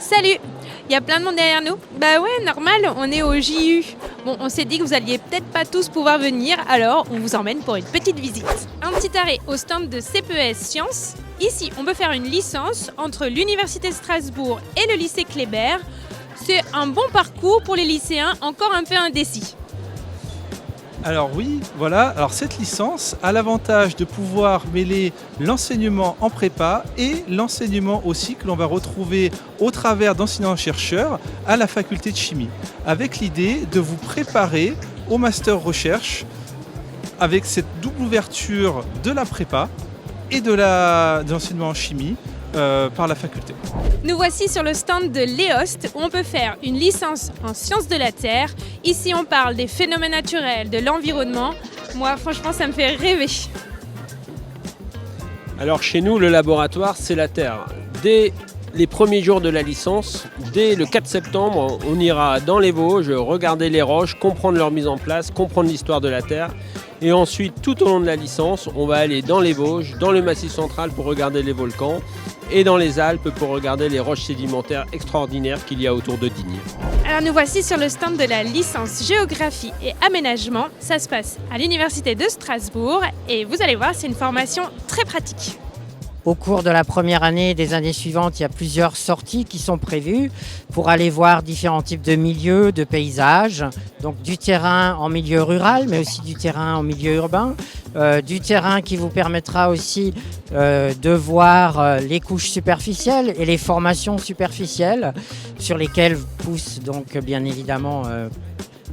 Salut! Il y a plein de monde derrière nous? Bah ouais, normal, on est au JU. Bon, on s'est dit que vous alliez peut-être pas tous pouvoir venir, alors on vous emmène pour une petite visite. Un petit arrêt au stand de CPES Sciences. Ici, on peut faire une licence entre l'Université de Strasbourg et le lycée Kléber. C'est un bon parcours pour les lycéens encore un peu indécis. Alors oui, voilà. Alors cette licence a l'avantage de pouvoir mêler l'enseignement en prépa et l'enseignement aussi que l'on va retrouver au travers d'enseignants-chercheurs à la faculté de chimie, avec l'idée de vous préparer au master recherche avec cette double ouverture de la prépa et de l'enseignement en chimie par la faculté. Nous voici sur le stand de l'EOST où on peut faire une licence en sciences de la Terre. Ici, on parle des phénomènes naturels, de l'environnement. Moi, franchement, ça me fait rêver. Alors chez nous, le laboratoire, c'est la Terre. Dès les premiers jours de la licence, dès le 4 septembre, on ira dans les Vosges, regarder les roches, comprendre leur mise en place, comprendre l'histoire de la Terre. Et ensuite, tout au long de la licence, on va aller dans les Vosges, dans le Massif central pour regarder les volcans et dans les Alpes pour regarder les roches sédimentaires extraordinaires qu'il y a autour de Digne. Alors nous voici sur le stand de la licence géographie et aménagement. Ça se passe à l'Université de Strasbourg et vous allez voir, c'est une formation très pratique. Au cours de la première année et des années suivantes, il y a plusieurs sorties qui sont prévues pour aller voir différents types de milieux, de paysages, donc du terrain en milieu rural, mais aussi du terrain en milieu urbain, du terrain qui vous permettra aussi de voir les couches superficielles et les formations superficielles sur lesquelles poussent donc bien évidemment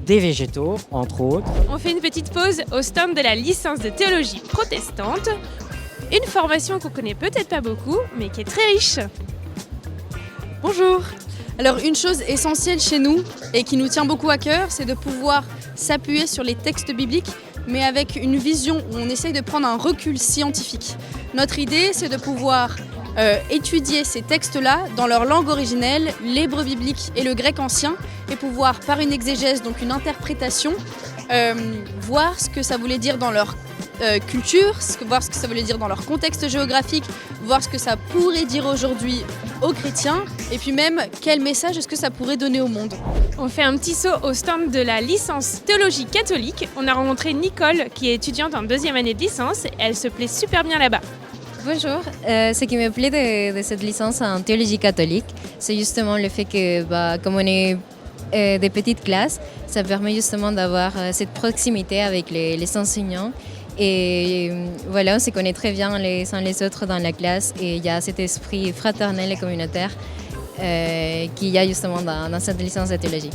des végétaux, entre autres. On fait une petite pause au stand de la licence de théologie protestante. Une formation qu'on connaît peut-être pas beaucoup, mais qui est très riche. Bonjour. Alors une chose essentielle chez nous et qui nous tient beaucoup à cœur, c'est de pouvoir s'appuyer sur les textes bibliques, mais avec une vision où on essaye de prendre un recul scientifique. Notre idée, c'est de pouvoir étudier ces textes-là dans leur langue originelle, l'hébreu biblique et le grec ancien, et pouvoir, par une exégèse, donc une interprétation, voir ce que ça voulait dire dans leur culture, voir ce que ça voulait dire dans leur contexte géographique, voir ce que ça pourrait dire aujourd'hui aux chrétiens, et puis même quel message est-ce que ça pourrait donner au monde. On fait un petit saut au stand de la licence théologie catholique. On a rencontré Nicole qui est étudiante en deuxième année de licence et elle se plaît super bien là-bas. Bonjour, ce qui me plaît de cette licence en théologie catholique, c'est justement le fait que comme on est des petites classes, ça permet justement d'avoir cette proximité avec les enseignants. Et voilà, on se connaît très bien les uns les autres dans la classe et il y a cet esprit fraternel et communautaire qu'il y a justement dans cette licence de théologie.